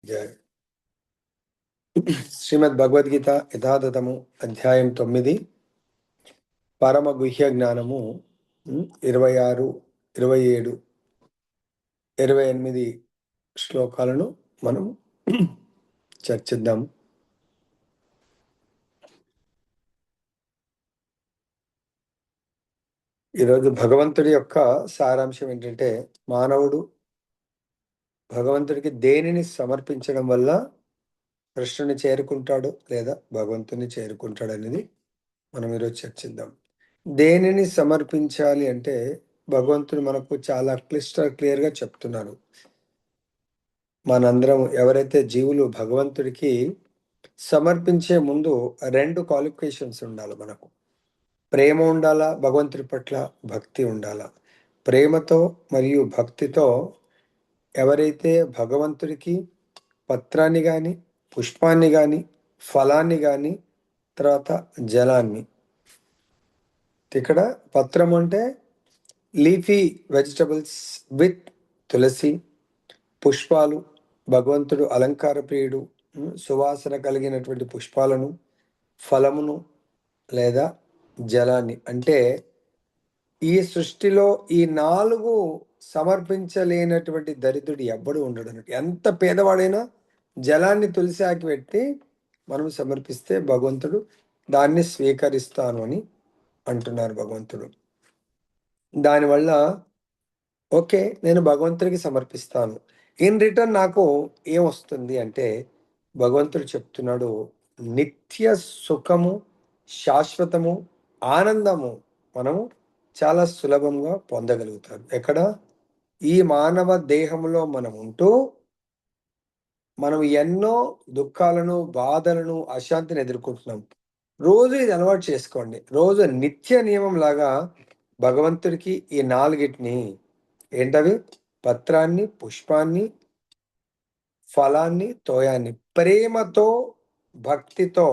జయ శ్రీమద్ భగవద్గీత యథాతథము అధ్యాయం 9 పరమ గుహ్య జ్ఞానము 26, 27, 28 శ్లోకాలను మనం చర్చిద్దాం. ఈరోజు భగవంతుడి యొక్క సారాంశం ఏంటంటే, మానవుడు భగవంతుడికి దేనిని సమర్పించడం వల్ల కృష్ణుని చేరుకుంటాడు లేదా భగవంతుని చేరుకుంటాడు అనేది మనం ఈరోజు చర్చిద్దాం. దేనిని సమర్పించాలి అంటే భగవంతుడు మనకు చాలా క్లియర్గా చెప్తున్నారు. మనందరం ఎవరైతే జీవులు భగవంతుడికి సమర్పించే ముందు 2 క్వాలిఫికేషన్స్ ఉండాలి. మనకు ప్రేమ ఉండాలా, భగవంతుడి పట్ల భక్తి ఉండాలా. ప్రేమతో మరియు భక్తితో ఎవరైతే భగవంతుడికి పత్రాన్ని కానీ, పుష్పాన్ని కానీ, ఫలాన్ని కానీ, తర్వాత జలాన్ని, ఇక్కడ పత్రం అంటే లీఫీ వెజిటబుల్స్ విత్ తులసి, పుష్పాలు భగవంతుడు అలంకార ప్రియుడు, సువాసన కలిగినటువంటి పుష్పాలను, ఫలమును లేదా జలాన్ని, అంటే ఈ సృష్టిలో ఈ 4 సమర్పించలేనటువంటి దరిద్రుడు ఎవ్వడు ఉండడు. ఎంత పేదవాడైనా జలాన్ని తులసి పెట్టి మనం సమర్పిస్తే భగవంతుడు దాన్ని స్వీకరిస్తాను అని అంటున్నారు భగవంతుడు. దానివల్ల ఓకే, నేను భగవంతుడికి సమర్పిస్తాను, ఇన్ రిటర్న్ నాకు ఏమొస్తుంది అంటే భగవంతుడు చెప్తున్నాడు, నిత్య సుఖము, శాశ్వతము, ఆనందము మనము చాలా సులభంగా పొందగలుగుతారు. ఎక్కడ? ఈ మానవ దేహంలో మనం ఉంటూ మనం ఎన్నో దుఃఖాలను, బాధలను, అశాంతిని ఎదుర్కొంటున్నాం. రోజు ఇది అలవాటు చేసుకోండి. రోజు నిత్య నియమం లాగా భగవంతుడికి ఈ 4 ఏంటవి? పత్రాన్ని, పుష్పాన్ని, ఫలాన్ని, తోయాన్ని ప్రేమతో, భక్తితో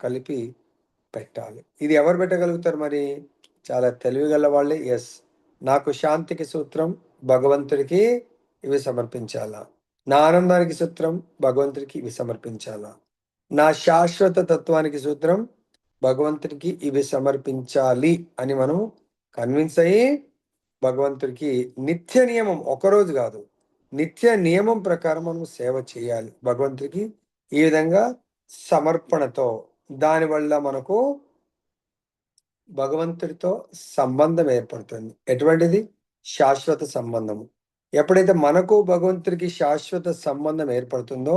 కలిపి పెట్టాలి. ఇది ఎవరు పెట్టగలుగుతారు? మరి చాలా తెలివిగల వాళ్ళే. ఎస్, నాకు శాంతికి సూత్రం భగవంతుడికి ఇవి సమర్పించాలా, నా ఆనందానికి సూత్రం భగవంతుడికి ఇవి సమర్పించాలా, నా శాశ్వత తత్వానికి సూత్రం భగవంతుడికి ఇవి సమర్పించాలి అని మనం కన్విన్స్ అయ్యి భగవంతుడికి నిత్య నియమం, ఒకరోజు కాదు, నిత్య నియమం ప్రకారం మనం సేవ చేయాలి భగవంతుడికి. ఈ విధంగా సమర్పణతో దానివల్ల మనకు భగవంతుడితో సంబంధం ఏర్పడుతుంది. ఎటువంటిది? శాశ్వత సంబంధము. ఎప్పుడైతే మనకు భగవంతుడికి శాశ్వత సంబంధం ఏర్పడుతుందో,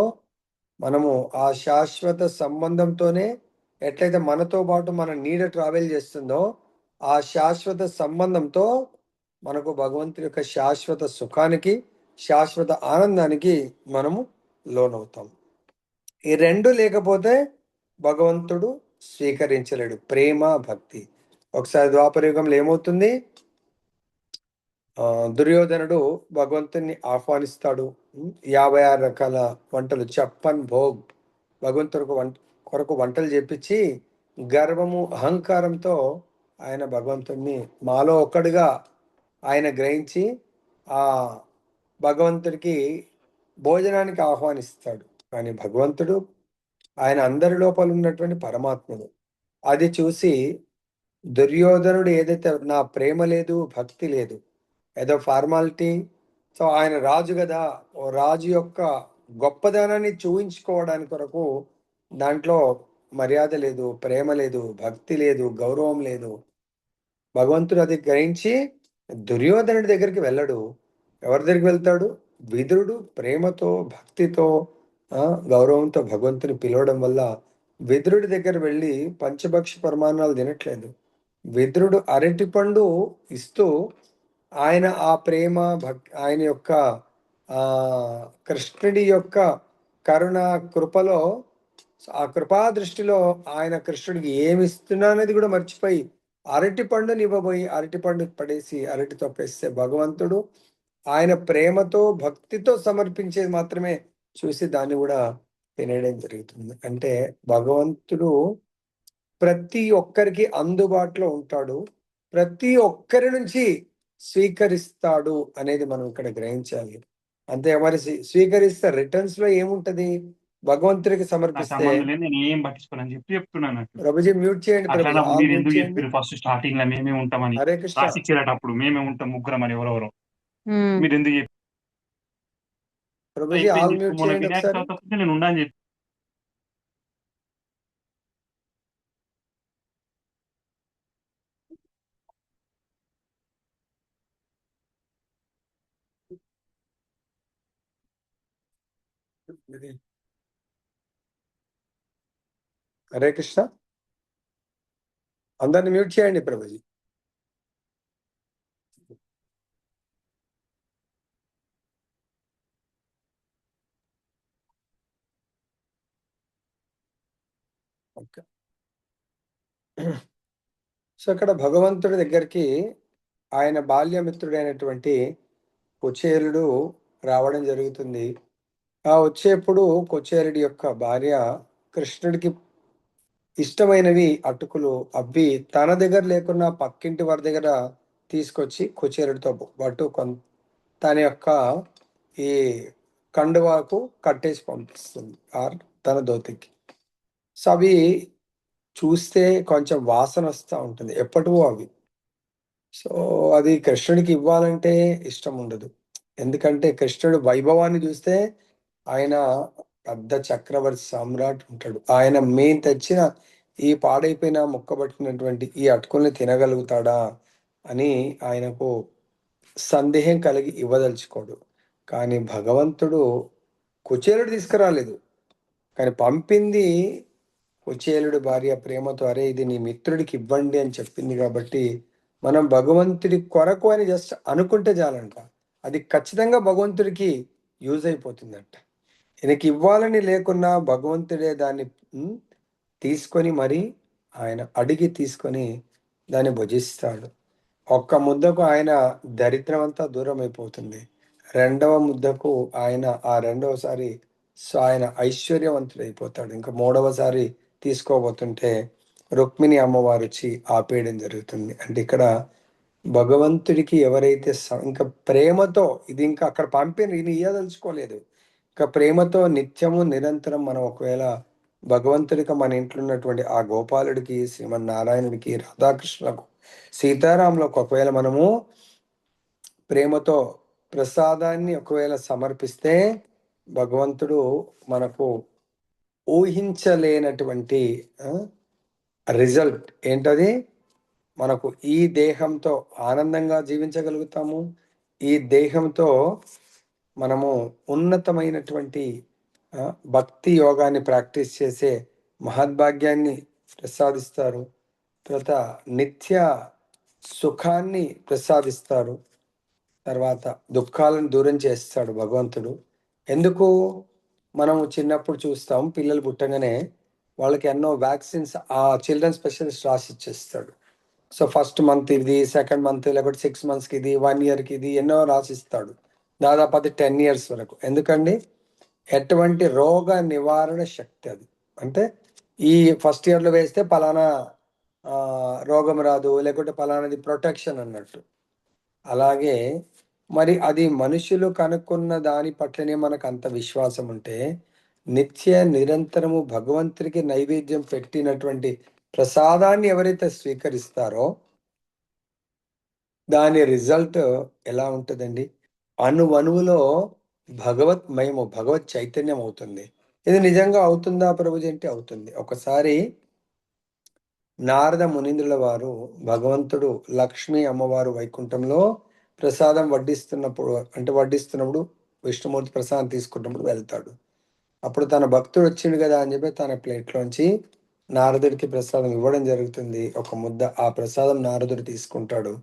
మనము ఆ శాశ్వత సంబంధంతోనే ఎట్లయితే మనతో పాటు మన నీడ ట్రావెల్ చేస్తుందో, ఆ శాశ్వత సంబంధంతో మనకు భగవంతుడి యొక్క శాశ్వత సుఖానికి, శాశ్వత ఆనందానికి మనము లోనవుతాం. ఈ 2 లేకపోతే భగవంతుడు స్వీకరించలేడు. ప్రేమ, భక్తి. ఒకసారి ద్వాపరయుగంలో ఏమవుతుంది? దుర్యోధనుడు భగవంతుని ఆహ్వానిస్తాడు. 56 రకాల వంటలు, చెప్పన్ భోగ్, భగవంతుడి కొరకు వంటలు చెప్పించి గర్వము, అహంకారంతో ఆయన భగవంతుడిని మాలో ఒక్కడిగా ఆయన గ్రహించి ఆ భగవంతుడికి భోజనానికి ఆహ్వానిస్తాడు. కానీ భగవంతుడు ఆయన అందరి లోపల ఉన్నటువంటి పరమాత్ముడు. అది చూసి దుర్యోధనుడు ఏదైతే నా ప్రేమ లేదు, భక్తి లేదు, ఏదో ఫార్మాలిటీ, సో ఆయన రాజు కదా, ఓ రాజు యొక్క గొప్పదనాన్ని చూయించుకోవడానికి కొరకు దాంట్లో మర్యాద లేదు, ప్రేమ లేదు, భక్తి లేదు, గౌరవం లేదు. భగవంతుడు అది గ్రహించి దుర్యోధనుడి దగ్గరికి వెళ్ళడు. ఎవరి దగ్గరికి వెళ్తాడు? విదురుడు ప్రేమతో, భక్తితో, గౌరవంతో భగవంతుని పిలవడం వల్ల విదురుడి దగ్గర వెళ్ళి పంచభక్ష పరమాన్నాలు తినట్లేదు. విదురుడు అరటిపండు ఇస్తూ ఆయన ఆ ప్రేమ, ఆయన యొక్క కృష్ణుడి యొక్క కరుణ, కృపలో, ఆ కృపా దృష్టిలో ఆయన కృష్ణుడికి ఏమి ఇస్తున్నా అనేది కూడా మర్చిపోయి అరటి పండుని ఇవ్వబోయి అరటి పండు పడేసి అరటి తొక్కేస్తే భగవంతుడు ఆయన ప్రేమతో, భక్తితో సమర్పించేది మాత్రమే చూసి దాన్ని కూడా తినేయడం జరుగుతుంది. అంటే భగవంతుడు ప్రతి ఒక్కరికి అందుబాటులో ఉంటాడు, ప్రతి ఒక్కరి నుంచి స్వీకరిస్తాడు అనేది మనం ఇక్కడ గ్రహించాలి. అంతే మరి స్వీకరిస్తే రిటర్న్స్ లో ఏముంటది? భగవంతుడికి నాకు సమర్పిస్తే. సంబంధం లేదు, నేను ఏం పట్టించుకోనని చెప్పి చెప్తున్నాను. ప్రభుజీ మ్యూట్ చేయండి, ప్రభుజీ అట్లాంటప్పుడు ఆల్ మీరు మ్యూట్ ఎందుకు చేయండి. చెప్పారు ఫస్ట్ స్టార్టింగ్ లో మేమే ఉంటామని? హరే కృష్ణ. రాసిచ్చారట అప్పుడు మేమే ఉంటాం ముగ్గురం అని ఎవరెవరో. మీరు ఎందుకు చెప్పి ప్రభుజీ అయిపోయింది. ఆల్ ఇప్పుడు మ్యూట్ మొన్న చేయండి వినాయక ఒకసారి. చవితి అప్పుడు నేను ఉండని చెప్పి హరే కృష్ణ. అందరిని మ్యూట్ చేయండి ప్రభుజీ. ఓకే. సో ఇక్కడ భగవంతుడి దగ్గరికి ఆయన బాల్యమిత్రుడైనటువంటి కుచేలుడు రావడం జరుగుతుంది. ఆ వచ్చేప్పుడు కుచేలుడి యొక్క భార్య కృష్ణుడికి ఇష్టమైనవి అటుకులు అవ్వి తన దగ్గర లేకున్నా పక్కింటి వారి దగ్గర తీసుకొచ్చి కుచేలుడితో పాటు తన యొక్క ఈ కండువాకు కట్టేసి పంపిస్తుంది ఆర్ తన దోతికి. సో అవి చూస్తే కొంచెం వాసన వస్తూ ఉంటుంది, ఎప్పటివో అవి. సో అది కృష్ణుడికి ఇవ్వాలంటే ఇష్టం ఉండదు. ఎందుకంటే కృష్ణుడు వైభవాన్ని చూస్తే ఆయన పెద్ద చక్రవర్తి సామ్రాట్ ఉంటాడు. ఆయన మెయిన్ తెచ్చిన ఈ పాడైపోయిన ముక్కబట్టినటువంటి ఈ అటుకుల్ని తినగలుగుతాడా అని ఆయనకు సందేహం కలిగి ఇవ్వదలుచుకోడు. కానీ భగవంతుడు కుచేలుడు తీసుకురాలేదు, కానీ పంపింది కుచేలుడి భార్య ప్రేమతో, అరే ఇది నీ మిత్రుడికి ఇవ్వండి అని చెప్పింది. కాబట్టి మనం భగవంతుడి కొరకు అని జస్ట్ అనుకుంటే చాలంట, అది ఖచ్చితంగా భగవంతుడికి యూజ్ అయిపోతుందంట. ఈయనకి ఇవ్వాలని లేకున్నా భగవంతుడే దాన్ని తీసుకొని మరి ఆయన అడిగి తీసుకొని దాన్ని భుజిస్తాడు. ఒక్క ముద్దకు ఆయన దరిద్రం అంతా దూరం అయిపోతుంది. రెండవ ముద్దకు ఆయన ఆ రెండవసారి ఆయన ఐశ్వర్యవంతుడైపోతాడు. ఇంకా మూడవసారి తీసుకోబోతుంటే రుక్మిణి అమ్మవారు వచ్చి ఆపేయడం జరుగుతుంది. అంటే ఇక్కడ భగవంతుడికి ఎవరైతే ఇంకా ప్రేమతో ఇది ఇంకా అక్కడ పంపిన ఈయన ఇయ్యదలుచుకోలేదు, ఇంకా ప్రేమతో నిత్యము నిరంతరం మనం ఒకవేళ భగవంతుడికి మన ఇంట్లో ఉన్నటువంటి ఆ గోపాలుడికి, శ్రీమన్నారాయణుడికి, రాధాకృష్ణులకు, సీతారాములకు ఒకవేళ మనము ప్రేమతో ప్రసాదాన్ని ఒకవేళ సమర్పిస్తే భగవంతుడు మనకు ఊహించలేనటువంటి రిజల్ట్ ఏంటది? మనకు ఈ దేహంతో ఆనందంగా జీవించగలుగుతాము. ఈ దేహంతో మనము ఉన్నతమైనటువంటి భక్తి యోగాన్ని ప్రాక్టీస్ చేసే మహద్భాగ్యాన్ని ప్రసాదిస్తారు. తర్వాత నిత్య సుఖాన్ని ప్రసాదిస్తారు. తర్వాత దుఃఖాలను దూరం చేస్తాడు భగవంతుడు. ఎందుకు? మనము చిన్నప్పుడు చూస్తాం, పిల్లలు పుట్టగానే వాళ్ళకి ఎన్నో వ్యాక్సిన్స్ ఆ చిల్డ్రన్ స్పెషలిస్ట్ రాసి ఇచ్చేస్తాడు. సో ఫస్ట్ మంత్ ఇది, సెకండ్ మంత్, లేకపోతే 6 monthsకి ఇది, 1 yearకి ఇది, ఎన్నో రాసిస్తాడు. దాదాపు అది 10 years వరకు. ఎందుకండి? ఎటువంటి రోగ నివారణ శక్తి అది. అంటే ఈ ఫస్ట్ ఇయర్లో వేస్తే పలానా రోగం రాదు, లేకుంటే పలానాది ప్రొటెక్షన్ అన్నట్టు. అలాగే మరి అది మనుషులు కనుక్కున్న దాని పట్లనే మనకు అంత విశ్వాసం ఉంటే నిత్య నిరంతరము భగవంతుడికి నైవేద్యం పెట్టినటువంటి ప్రసాదాన్ని ఎవరైతే స్వీకరిస్తారో దాని రిజల్ట్ ఎలా ఉంటుందండి? అణువణువులో భగవత్మయము, భగవత్ చైతన్యం అవుతుంది. ఇది నిజంగా అవుతుందా ప్రభుజీ అంటే అవుతుంది. ఒకసారి నారద మునీంద్రుల వారు భగవంతుడు లక్ష్మీ అమ్మవారు వైకుంఠంలో ప్రసాదం వడ్డిస్తున్నప్పుడు విష్ణుమూర్తి ప్రసాదం తీసుకున్నప్పుడు వెళ్తాడు. అప్పుడు తన భక్తుడు వచ్చిండు కదా అని చెప్పి తన ప్లేట్లోంచి నారదుడికి ప్రసాదం ఇవ్వడం జరుగుతుంది. ఒక ముద్ద ఆ ప్రసాదం నారదుడు తీసుకుంటాడు.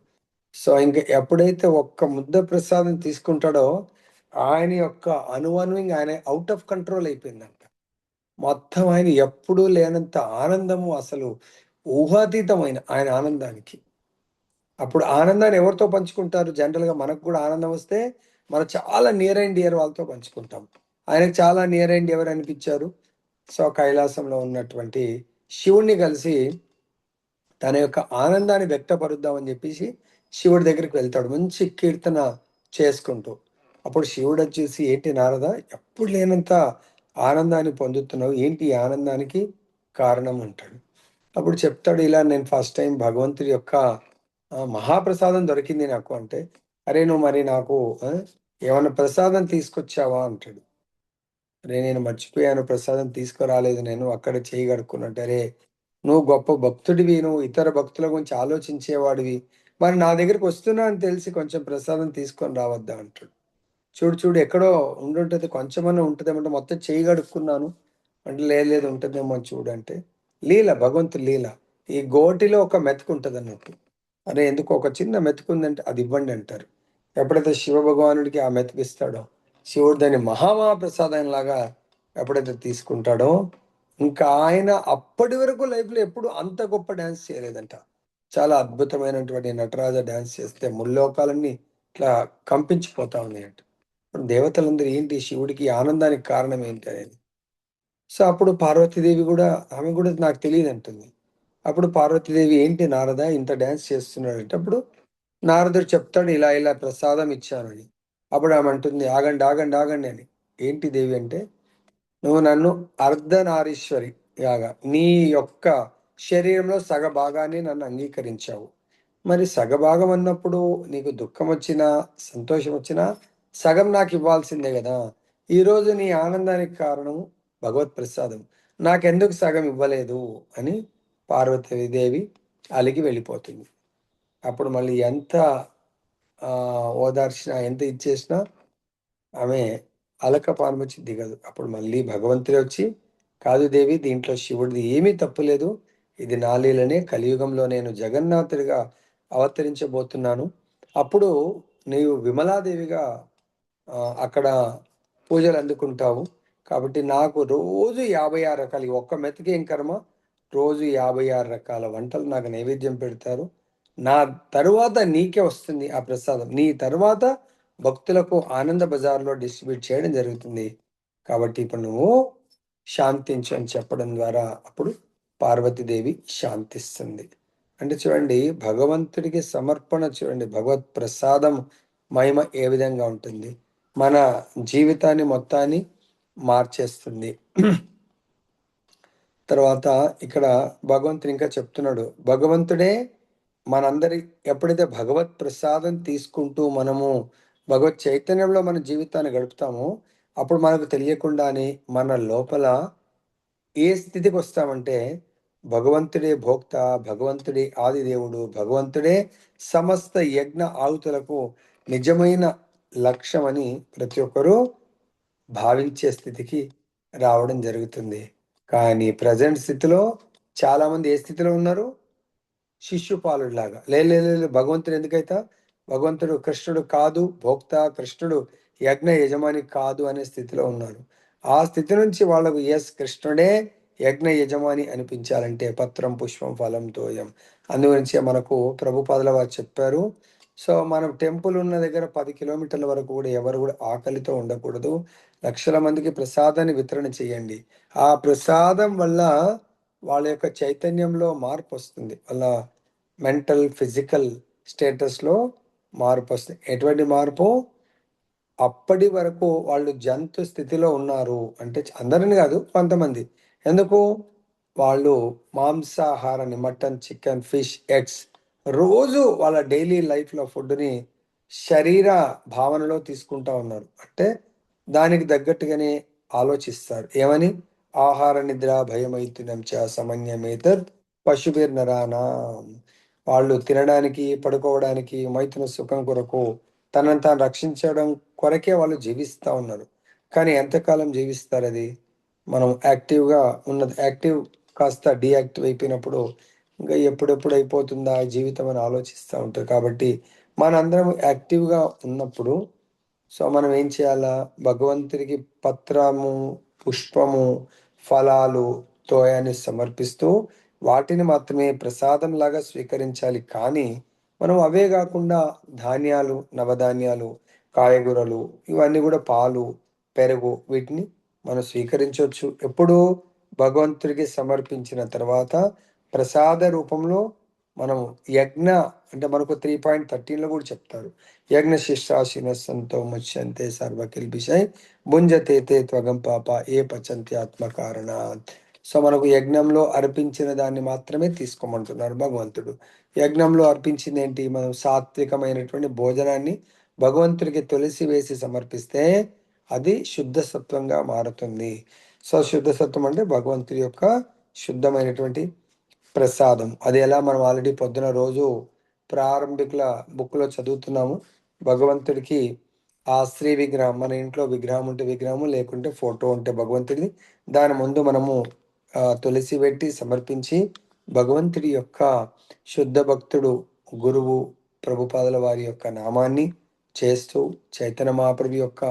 సో ఇంకా ఎప్పుడైతే ఒక్క ముద్ద ప్రసాదం తీసుకుంటాడో ఆయన యొక్క అణువణువు ఆయన అవుట్ ఆఫ్ కంట్రోల్ అయిపోయిందంట. మొత్తం ఆయన ఎప్పుడూ లేనంత ఆనందము, అసలు ఊహాతీతమైన ఆయన ఆనందానికి. అప్పుడు ఆనందాన్ని ఎవరితో పంచుకుంటారు? జనరల్గా మనకు కూడా ఆనందం వస్తే మనం చాలా నియర్ అండ్ డియర్ వాళ్ళతో పంచుకుంటాం. ఆయనకు చాలా నియర్ అండ్ ఎవరు అనిపించారు? సో కైలాసంలో ఉన్నటువంటి శివుణ్ణి కలిసి తన యొక్క ఆనందాన్ని వ్యక్తపరుద్దామని చెప్పేసి శివుడి దగ్గరికి వెళ్తాడు, మంచి కీర్తన చేసుకుంటూ. అప్పుడు శివుడు వచ్చేసి, ఏంటి నారద, ఎప్పుడు లేనంత ఆనందాన్ని పొందుతున్నావు, ఏంటి ఈ ఆనందానికి కారణం అంటాడు. అప్పుడు చెప్తాడు, ఇలా నేను ఫస్ట్ టైం భగవంతుడి యొక్క మహాప్రసాదం దొరికింది నాకు అంటే, అరే నువ్వు మరి నాకు ఏమన్నా ప్రసాదం తీసుకొచ్చావా అంటాడు. అరే నేను మర్చిపోయాను, ప్రసాదం తీసుకురాలేదు, నేను అక్కడ చేయి కడుక్కున్నట్టు. అరే నువ్వు గొప్ప భక్తుడివి, నువ్వు ఇతర భక్తుల గురించి ఆలోచించేవాడివి, మరి నా దగ్గరికి వస్తున్నా అని తెలిసి కొంచెం ప్రసాదం తీసుకొని రావద్దా అంటాడు. చూడు చూడు ఎక్కడో ఉండుంటది, కొంచెమన్నా ఉంటుందేమంటే మొత్తం చేయి కడుక్కున్నాను అంటే, లేదు లేదు ఉంటుందేమో అని చూడంటే, లీల భగవంతుడి లీల. ఈ గోటిలో ఒక మెతుకు ఉంటుంది అన్నట్టు. అరే ఎందుకు ఒక చిన్న మెతుకు ఉందంటే అది ఇవ్వండి అంటారు. ఎప్పుడైతే శివ భగవానుడికి ఆ మెతుకు ఇస్తాడో, శివుడు దాన్ని మహామహాప్రసాదం లాగా ఎప్పుడైతే తీసుకుంటాడో, ఇంకా ఆయన అప్పటి వరకు లైఫ్లో ఎప్పుడు అంత గొప్ప డ్యాన్స్ చేయలేదంట. చాలా అద్భుతమైనటువంటి నటరాజ డ్యాన్స్ చేస్తే ముల్లోకాలన్నీ ఇట్లా కంపించిపోతా ఉన్నాయంట. దేవతలందరూ ఏంటి శివుడికి ఈ ఆనందానికి కారణం ఏంటి అనేది. సో అప్పుడు పార్వతీదేవి కూడా, ఆమె కూడా నాకు తెలియదు అంటుంది. అప్పుడు పార్వతీదేవి, ఏంటి నారద ఇంత డ్యాన్స్ చేస్తున్నాడంటే, అప్పుడు నారదుడు చెప్తాడు, ఇలా ఇలా ప్రసాదం ఇచ్చానని. అప్పుడు ఆమె అంటుంది, ఆగండి ఆగండి ఆగండి అని. ఏంటి దేవి అంటే, నువ్వు నన్ను అర్ధనారీశ్వరి లాగా నీ యొక్క శరీరంలో సగభాగాన్ని నన్ను అంగీకరించావు. మరి సగభాగం అన్నప్పుడు నీకు దుఃఖం వచ్చినా సంతోషం వచ్చినా సగం నాకు ఇవ్వాల్సిందే కదా. ఈరోజు నీ ఆనందానికి కారణం భగవత్ ప్రసాదం, నాకెందుకు సగం ఇవ్వలేదు అని పార్వతీదేవి అలిగి వెళ్ళిపోతుంది. అప్పుడు మళ్ళీ ఎంత ఓదార్చినా ఎంత ఇచ్చేసినా ఆమె అలకపానముచ్చి దిగదు. అప్పుడు మళ్ళీ భగవంతుడే వచ్చి, కాదు దేవి దీంట్లో శివుడిది ఏమీ తప్పులేదు, ఇది నా లీలనే, కలియుగంలో నేను జగన్నాథుడిగా అవతరించబోతున్నాను. అప్పుడు నీవు విమలాదేవిగా అక్కడ పూజలు అందుకుంటావు. కాబట్టి నాకు రోజు 56 రకాలు, ఈ ఒక్క మెతుకేం కర్మ, రోజు 56 రకాల వంటలు నాకు నైవేద్యం పెడతారు. నా తరువాత నీకే వస్తుంది ఆ ప్రసాదం, నీ తరువాత భక్తులకు ఆనంద బజార్లో డిస్ట్రిబ్యూట్ చేయడం జరుగుతుంది. కాబట్టి ఇప్పుడు నువ్వు శాంతించు అని చెప్పడం ద్వారా అప్పుడు పార్వతీదేవి శాంతిస్తుంది. అంటే చూడండి, భగవంతుడికి సమర్పణ చూడండి, భగవత్ ప్రసాదం మహిమ ఏ విధంగా ఉంటుంది, మన జీవితాన్ని మొత్తాన్ని మార్చేస్తుంది. తర్వాత ఇక్కడ భగవంతుడు ఇంకా చెప్తున్నాడు, భగవంతుడే మనందరి ఎప్పుడైతే భగవత్ ప్రసాదం తీసుకుంటూ మనము భగవత్ చైతన్యంలో మన జీవితాన్ని గడుపుతామో, అప్పుడు మనకు తెలియకుండానే మన లోపల ఏ స్థితికి వస్తామంటే, భగవంతుడే భోక్త, భగవంతుడే ఆదిదేవుడు, భగవంతుడే సమస్త యజ్ఞ ఆహుతులకు నిజమైన లక్ష్యమని ప్రతి ఒక్కరూ భావించే స్థితికి రావడం జరుగుతుంది. కానీ ప్రజెంట్ స్థితిలో చాలామంది ఏ స్థితిలో ఉన్నారు, శిశుపాలుడిలాగా. లేదు లేదు లేదు, భగవంతుడు ఎందుకైతా, భగవంతుడు కృష్ణుడు కాదు భోక్త, కృష్ణుడు యజ్ఞ యజమాని కాదు అనే స్థితిలో ఉన్నారు. ఆ స్థితి నుంచి వాళ్ళకు ఎస్ కృష్ణుడే యజ్ఞ యజమాని అనిపించాలంటే పత్రం పుష్పం ఫలం తోయం. అందుగురించే మనకు ప్రభుపాదుల వారు చెప్పారు, సో మనం టెంపుల్ ఉన్న దగ్గర 10 కిలోమీటర్ల వరకు కూడా ఎవరు కూడా ఆకలితో ఉండకూడదు. లక్షల మందికి ప్రసాదాన్ని వితరణ చేయండి. ఆ ప్రసాదం వల్ల వాళ్ళ యొక్క చైతన్యంలో మార్పు వస్తుంది, వాళ్ళ మెంటల్ ఫిజికల్ స్టేటస్లో మార్పు వస్తుంది. ఎటువంటి మార్పు, అప్పటి వరకు వాళ్ళు జంతు స్థితిలో ఉన్నారు అంటే, అందరిని కాదు కొంతమంది. ఎందుకు, వాళ్ళు మాంసాహారాన్ని మటన్ చికెన్ ఫిష్ ఎగ్స్ రోజు వాళ్ళ డైలీ లైఫ్లో ఫుడ్ని శరీర భావనలో తీసుకుంటా ఉన్నారు. అంటే దానికి తగ్గట్టుగానే ఆలోచిస్తారు. ఏమని, ఆహార నిద్ర భయమైతునం చ సమన్యమేతద్ పశుభిర్నరానా. వాళ్ళు తినడానికి పడుకోవడానికి మైథున సుఖం కొరకు తనను తాను రక్షించడం కొరకే వాళ్ళు జీవిస్తూ ఉన్నారు. కానీ ఎంతకాలం జీవిస్తారు అది, మనం యాక్టివ్గా ఉన్నది యాక్టివ్ కాస్త డీయాక్టివ్ అయిపోయినప్పుడు ఇంకా ఎప్పుడెప్పుడు అయిపోతుందా జీవితం అని ఆలోచిస్తూ ఉంటారు. కాబట్టి మనందరం యాక్టివ్గా ఉన్నప్పుడు సో మనం ఏం చేయాలా, భగవంతుడికి పత్రము పుష్పము ఫలాలు తోయాన్ని సమర్పిస్తూ వాటిని మాత్రమే ప్రసాదం లాగా స్వీకరించాలి. కానీ మనం అవే కాకుండా ధాన్యాలు నవధాన్యాలు కాయగూరలు ఇవన్నీ కూడా పాలు పెరుగు వీటిని మనం స్వీకరించవచ్చు. ఎప్పుడు భగవంతుడికి సమర్పించిన తర్వాత ప్రసాద రూపంలో మనం యజ్ఞ అంటే మనకు 3.13లో కూడా చెప్తారు. యజ్ఞ శిష్టాశిన సంతో ముచ్యంతే సర్వకిల్బిషై భుంజతే తే త్వగం పాప ఏ పచంతి ఆత్మకారణాత్. సో మనకు యజ్ఞంలో అర్పించిన దాన్ని మాత్రమే తీసుకోమంటున్నారు భగవంతుడు. యజ్ఞంలో అర్పించింది ఏంటి? మనం సాత్వికమైనటువంటి భోజనాన్ని భగవంతుడికి తులసి వేసి సమర్పిస్తే అది శుద్ధ సత్వంగా మారుతుంది. సో శుద్ధ సత్వం అంటే భగవంతుడి యొక్క శుద్ధమైనటువంటి ప్రసాదం. అది ఎలా మనం ఆల్రెడీ పొద్దున రోజు ప్రారంభికుల బుక్లో చదువుతున్నాము. భగవంతుడికి ఆ శ్రీ విగ్రహం, మన ఇంట్లో విగ్రహం ఉంటే విగ్రహము, లేకుంటే ఫోటో ఉంటే భగవంతుడిది, దాని ముందు మనము తులసి పెట్టి సమర్పించి భగవంతుడి యొక్క శుద్ధ భక్తుడు గురువు ప్రభుపాదుల వారి యొక్క నామాన్ని చేస్తూ, చైతన్య మహాప్రభు యొక్క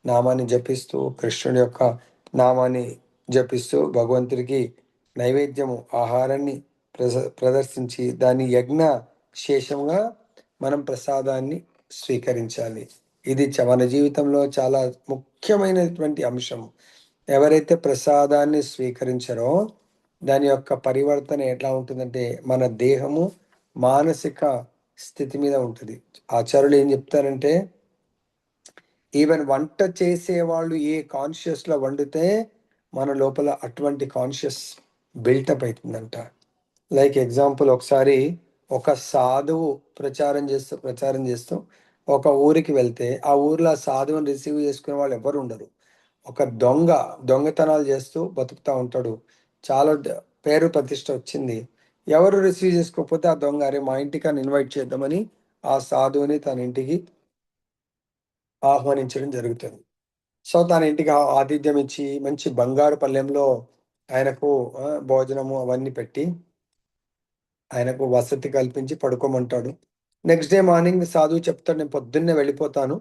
నామాన్ని జపిస్తూ, కృష్ణుడి యొక్క నామాన్ని జపిస్తూ భగవంతుడికి నైవేద్యము ఆహారాన్ని ప్రదర్శించి దాని యజ్ఞ శేషంగా మనం ప్రసాదాన్ని స్వీకరించాలి. ఇది మన జీవితంలో చాలా ముఖ్యమైనటువంటి అంశం. ఎవరైతే ప్రసాదాన్ని స్వీకరించారో దాని యొక్క పరివర్తన ఎట్లా ఉంటుందంటే మన దేహము మానసిక స్థితి మీద ఉంటుంది. ఆచార్యులు ఏం చెప్తారంటే, ఈవెన్ వంట చేసే వాళ్ళు ఏ కాన్షియస్లో వండితే మన లోపల అటువంటి కాన్షియస్ బిల్టప్ అవుతుందంట. లైక్ ఎగ్జాంపుల్, ఒకసారి ఒక సాధువు ప్రచారం చేస్తూ ఒక ఊరికి వెళ్తే ఆ ఊర్లో ఆ సాధువుని రిసీవ్ చేసుకునే వాళ్ళు ఎవరు ఉండరు. ఒక దొంగతనాలు చేస్తూ బతుకుతూ ఉంటాడు. చాలా పేరు ప్రతిష్ట వచ్చింది. ఎవరు రిసీవ్ చేసుకోకపోతే ఆ దొంగ, అరే మా ఇంటికి అని ఇన్వైట్ చేద్దామని ఆ సాధువుని తన ఇంటికి ఆహ్వానించడం జరుగుతుంది. సో తన ఇంటికి ఆతిథ్యం ఇచ్చి మంచి బంగారు పళ్ళెంలో ఆయనకు భోజనము అవన్నీ పెట్టి ఆయనకు వసతి కల్పించి పడుకోమంటాడు. నెక్స్ట్ డే మార్నింగ్ సాధువు చెప్తాడు, నేను పొద్దున్నే వెళ్ళిపోతాను,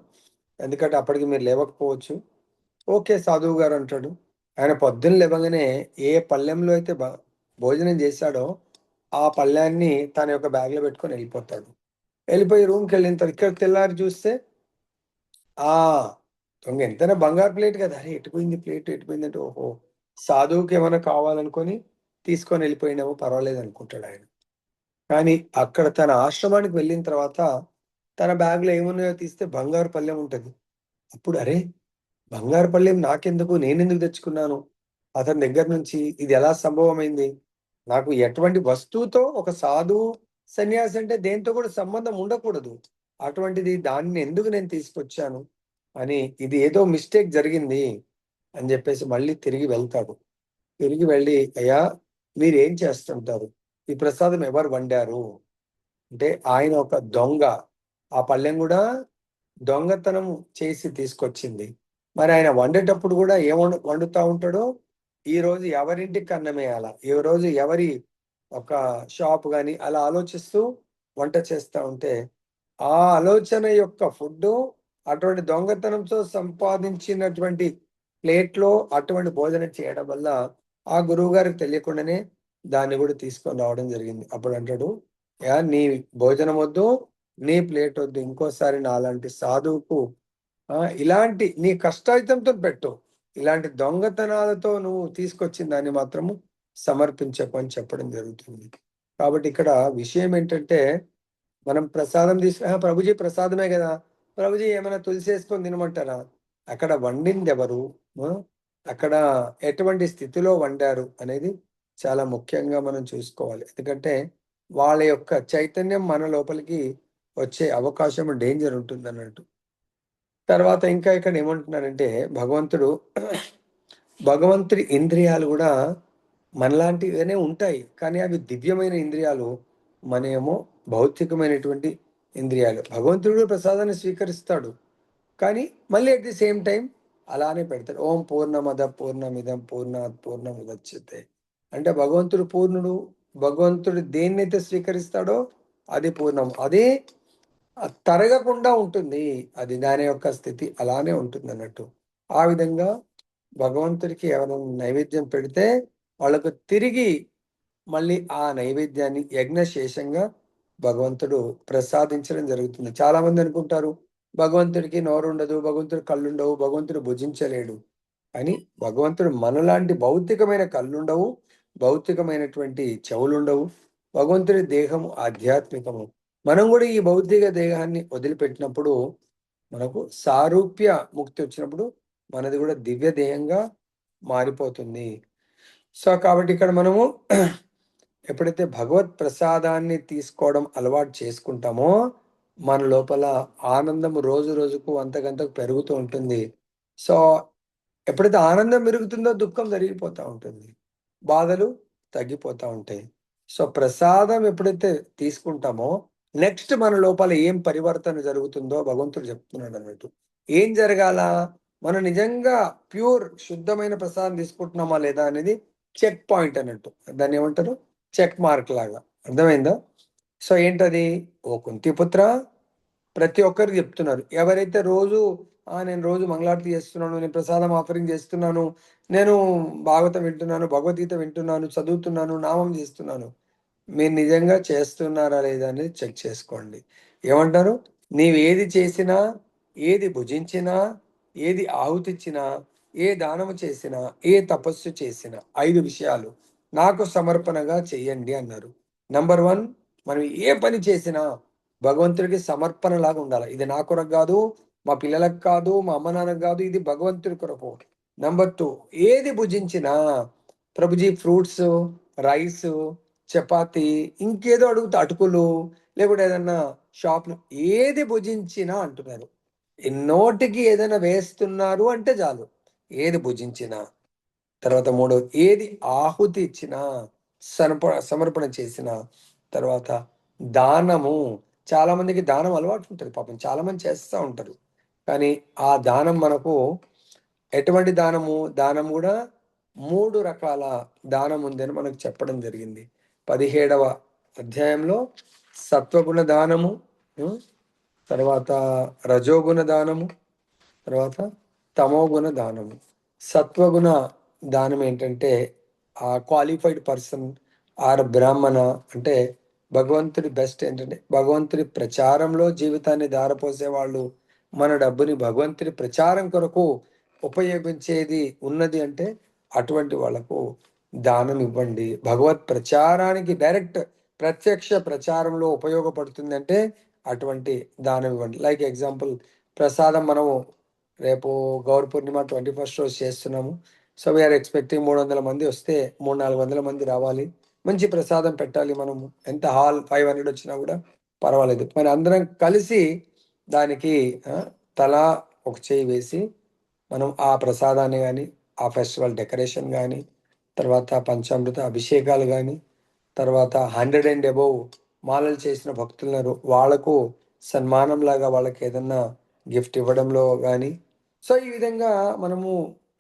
ఎందుకంటే అప్పటికి మీరు లేవకపోవచ్చు. ఓకే సాధువు గారు అంటాడు. ఆయన పొద్దున్న లేవగానే ఏ పళ్ళెంలో అయితే భోజనం చేశాడో ఆ పళ్ళాన్ని తన యొక్క బ్యాగ్లో పెట్టుకొని వెళ్ళిపోతాడు. వెళ్ళిపోయి రూమ్కి వెళ్ళిన తర్వాత ఇక్కడ తెల్లారి చూస్తే ఆ దొంగ ఎంతైనా బంగారు ప్లేట్ కదా, అరే ఎటుపోయింది ప్లేట్, ఎటుపోయింది అంటే, ఓహో సాధువుకి ఏమైనా కావాలనుకొని తీసుకొని వెళ్ళిపోయినామో పర్వాలేదు అనుకుంటాడు ఆయన. కానీ అక్కడ తన ఆశ్రమానికి వెళ్ళిన తర్వాత తన బ్యాగ్లో ఏమున్నాయో తీస్తే బంగారు పళ్ళెం ఉంటుంది. అప్పుడు అరే బంగారు పళ్ళెం నాకెందుకు, నేనెందుకు తెచ్చుకున్నాను అతని దగ్గర నుంచి, ఇది ఎలా సంభవమైంది, నాకు ఎటువంటి వస్తువుతో, ఒక సాధువు సన్యాసి అంటే దేంతో కూడా సంబంధం ఉండకూడదు, అటువంటిది దాన్ని ఎందుకు నేను తీసుకొచ్చాను అని, ఇది ఏదో మిస్టేక్ జరిగింది అని చెప్పేసి మళ్ళీ తిరిగి వెళ్తాడు. తిరిగి వెళ్ళి, అయ్యా మీరు ఏం చేస్తుంటారు, ఈ ప్రసాదం ఎవరు వండారు అంటే, ఆయన ఒక దొంగ, ఆ పళ్ళెం కూడా దొంగతనం చేసి తీసుకొచ్చింది. మరి ఆయన వండేటప్పుడు కూడా ఏం వండుతా ఉంటాడో, ఈ రోజు ఎవరింటికి అన్నమేయాల, ఈ రోజు ఎవరి ఒక షాప్ కానీ అలా ఆలోచిస్తూ వంట చేస్తూ ఉంటే, ఆ ఆలోచన యొక్క ఫుడ్ అటువంటి దొంగతనంతో సంపాదించినటువంటి ప్లేట్లో అటువంటి భోజనం చేయడం వల్ల ఆ గురువు గారికి తెలియకుండానే దాన్ని కూడా తీసుకొని రావడం జరిగింది. అప్పుడు అంటాడు, యా నీ భోజనం వద్దు, నీ ప్లేట్ వద్దు, ఇంకోసారి నాలాంటి సాధువుకు ఇలాంటి నీ కష్టాయితంతో పెట్టు, ఇలాంటి దొంగతనాలతో నువ్వు తీసుకొచ్చిన దాన్ని మాత్రము సమర్పించకు అని చెప్పడం జరుగుతుంది. కాబట్టి ఇక్కడ విషయం ఏంటంటే, మనం ప్రసాదం ప్రభుజీ ప్రసాదమే కదా, ప్రభుజీ ఏమైనా తులసి వేసుకొని తినమంటారా, అక్కడ వండింది ఎవరు, అక్కడ ఎటువంటి స్థితిలో వండారు అనేది చాలా ముఖ్యంగా మనం చూసుకోవాలి. ఎందుకంటే వాళ్ళ యొక్క చైతన్యం మన లోపలికి వచ్చే అవకాశం, డేంజర్ ఉంటుంది అన్నట్టు. తర్వాత ఇంకా ఇక్కడ ఏమంటున్నారంటే, భగవంతుడి ఇంద్రియాలు కూడా మనలాంటివనే ఉంటాయి, కానీ అవి దివ్యమైన ఇంద్రియాలు, మనమేమో భౌతికమైనటువంటి ఇంద్రియాలు. భగవంతుడు కూడా ప్రసాదాన్ని స్వీకరిస్తాడు, కానీ మళ్ళీ అట్ ది సేమ్ టైం అలానే పెడతాడు. ఓం పూర్ణమద పూర్ణమిదం పూర్ణాత్ పూర్ణముదచ్యతే అంటే భగవంతుడు పూర్ణుడు. భగవంతుడు దేన్నైతే స్వీకరిస్తాడో అది పూర్ణం, అదే తరగకుండా ఉంటుంది, అది దాని యొక్క స్థితి అలానే ఉంటుంది అన్నట్టు. ఆ విధంగా భగవంతుడికి ఎవరైనా నైవేద్యం పెడితే వాళ్ళకు తిరిగి మళ్ళీ ఆ నైవేద్యాన్ని యజ్ఞశేషంగా భగవంతుడు ప్రసాదించడం జరుగుతుంది. చాలా మంది అనుకుంటారు భగవంతుడికి నోరు ఉండదు, భగవంతుడు కళ్ళుండవు, భగవంతుడు భుజించలేడు అని. భగవంతుడు మనలాంటి భౌతికమైన కళ్ళుండవు, భౌతికమైనటువంటి చెవులుండవు. భగవంతుడి దేహము ఆధ్యాత్మికము. మనం కూడా ఈ భౌతిక దేహాన్ని వదిలిపెట్టినప్పుడు మనకు సారూప్య ముక్తి వచ్చినప్పుడు మనది కూడా దివ్య దేహంగా మారిపోతుంది. సో కాబట్టి ఇక్కడ మనము ఎప్పుడైతే భగవత్ ప్రసాదాన్ని తీసుకోవడం అలవాటు చేసుకుంటామో మన లోపల ఆనందం రోజు రోజుకు అంతకంతకు పెరుగుతూ ఉంటుంది. సో ఎప్పుడైతే ఆనందం పెరుగుతుందో దుఃఖం జరిగిపోతూ ఉంటుంది, బాధలు తగ్గిపోతూ ఉంటాయి. సో ప్రసాదం ఎప్పుడైతే తీసుకుంటామో నెక్స్ట్ మన లోపల ఏం పరివర్తన జరుగుతుందో భగవంతుడు చెప్తున్నాడు అన్నట్టు. ఏం జరగాల, మనం నిజంగా ప్యూర్ శుద్ధమైన ప్రసాదం తీసుకుంటున్నామా లేదా అనేది చెక్ పాయింట్ అన్నట్టు. దాన్ని ఏమంటారు, చెక్ మార్క్ లాగా. అర్థమైందా? సో ఏంటది, ఓ కుంతిపుత్ర ప్రతి ఒక్కరికి చెప్తున్నారు. ఎవరైతే రోజు నేను రోజు మంగళారతి చేస్తున్నాను, నేను ప్రసాదం ఆఫరింగ్ చేస్తున్నాను, నేను భాగవతం వింటున్నాను, భగవద్గీత వింటున్నాను, చదువుతున్నాను, నామం చేస్తున్నాను, మీరు నిజంగా చేస్తున్నారా లేదా అనేది చెక్ చేసుకోండి. ఏమంటారు, నీవు ఏది చేసినా, ఏది భుజించినా, ఏది ఆహుతిచ్చినా, ఏ దానము చేసినా, ఏ తపస్సు చేసినా 5 విషయాలు నాకు సమర్పణగా చెయ్యండి అన్నారు. నంబర్ 1, మనం ఏ పని చేసినా భగవంతుడికి సమర్పణ లాగా ఉండాలి. ఇది నా కొరకు కాదు, మా పిల్లలకు కాదు, మా అమ్మ నాన్నకు కాదు, ఇది భగవంతుడి కొరకు. నంబర్ 2, ఏది భుజించినా ప్రభుజీ ఫ్రూట్స్, రైస్, చపాతి, ఇంకేదో అడుగుతా, అటుకులు, లేకుంటే ఏదన్నా షాప్లో ఏది భుజించినా అంటున్నారు. నోటికి ఏదైనా వేస్తున్నారు అంటే చాలు, ఏది భుజించినా. తర్వాత 3, ఏది ఆహుతి ఇచ్చినా, సమర్పణ చేసిన తర్వాత దానము. చాలా మందికి దానం అలవాటు ఉంటుంది, పాపం చాలా మంది చేస్తూ ఉంటారు. కానీ ఆ దానం మనకు ఎటువంటి దానము, దానం కూడా 3 రకాల దానం ఉందని మనకు చెప్పడం జరిగింది 17వ అధ్యాయంలో. సత్వగుణ దానము, తర్వాత రజోగుణ దానము, తర్వాత తమోగుణ దానము. సత్వగుణ దానం ఏంటంటే ఆ క్వాలిఫైడ్ పర్సన్ ఆర్ బ్రాహ్మణ, అంటే భగవంతుడి బెస్ట్ ఏంటంటే భగవంతుడి ప్రచారంలో జీవితాన్ని ధారపోసే వాళ్ళు, మన డబ్బుని భగవంతుడి ప్రచారం కొరకు ఉపయోగించేది ఉన్నది అంటే అటువంటి వాళ్ళకు దానం ఇవ్వండి. భగవత్ ప్రచారానికి డైరెక్ట్ ప్రత్యక్ష ప్రచారంలో ఉపయోగపడుతుంది అంటే అటువంటి దానం ఇవ్వండి. లైక్ ఎగ్జాంపుల్, ప్రసాదం మనము రేపు గౌర పూర్ణిమ 21st రోజు చేస్తున్నాము. సో వీఆర్ ఎక్స్పెక్టింగ్ 300 మంది వస్తే 300-400 మంది రావాలి, మంచి ప్రసాదం పెట్టాలి. మనము ఎంత హాల్ 500 వచ్చినా కూడా పర్వాలేదు, మన అందరం కలిసి దానికి తలా ఒక చేయి వేసి మనం ఆ ప్రసాదాన్ని కానీ, ఆ ఫెస్టివల్ డెకరేషన్ కానీ, తర్వాత పంచామృత అభిషేకాలు కానీ, తర్వాత 100 and above మాలలు చేసిన భక్తులను వాళ్లకు సన్మానం లాగా వాళ్ళకి ఏదన్నా గిఫ్ట్ ఇవ్వడంలో కానీ. సో ఈ విధంగా మనము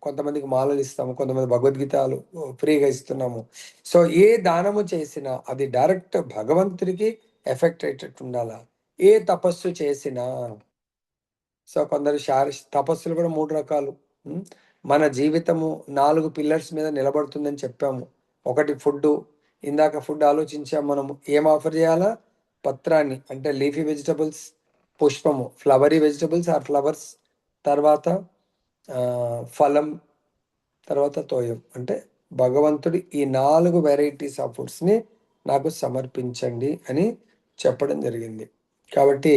కొంతమందికి మాలలు ఇస్తాము, కొంతమంది భగవద్గీతలు ఫ్రీగా ఇస్తున్నాము. సో ఏ దానము చేసినా అది డైరెక్ట్ భగవంతుడికి ఎఫెక్ట్ అయ్యేటట్టు ఉండాలా. ఏ తపస్సు చేసినా, సో కొందరు తపస్సులు కూడా 3 రకాలు. మన జీవితము 4 పిల్లర్స్ మీద నిలబడుతుందని చెప్పాము. ఒకటి ఫుడ్, ఇందాక ఫుడ్ ఆలోచించాము. మనము ఏం ఆఫర్ చేయాలా, పత్రాన్ని అంటే లీఫీ వెజిటబుల్స్, పుష్పము ఫ్లవరీ వెజిటబుల్స్ ఆర్ ఫ్లవర్స్, తర్వాత ఫలం, తర్వాత తోయం అంటే భగవంతుడి ఈ 4 వెరైటీస్ ఆఫ్ ఫుడ్స్ని నాకు సమర్పించండి అని చెప్పడం జరిగింది. కాబట్టి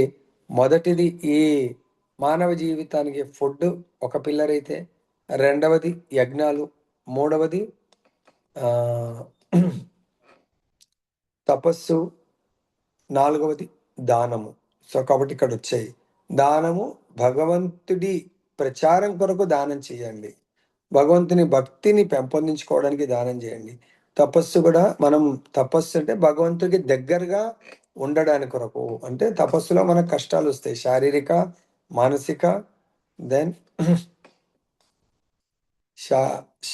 మొదటిది ఈ మానవ జీవితానికి ఫుడ్ ఒక పిల్లర్ అయితే, రెండవది యజ్ఞాలు, మూడవది తపస్సు, నాలుగవది దానము. సో కాబట్టి ఇక్కడ వచ్చాయి. దానము భగవంతుడి ప్రచారం కొరకు దానం చేయండి, భగవంతుని భక్తిని పెంపొందించుకోవడానికి దానం చేయండి. తపస్సు కూడా మనం, తపస్సు అంటే భగవంతుడికి దగ్గరగా ఉండడానికి కొరకు. అంటే తపస్సులో మనకు కష్టాలు వస్తాయి, శారీరక, మానసిక, దెన్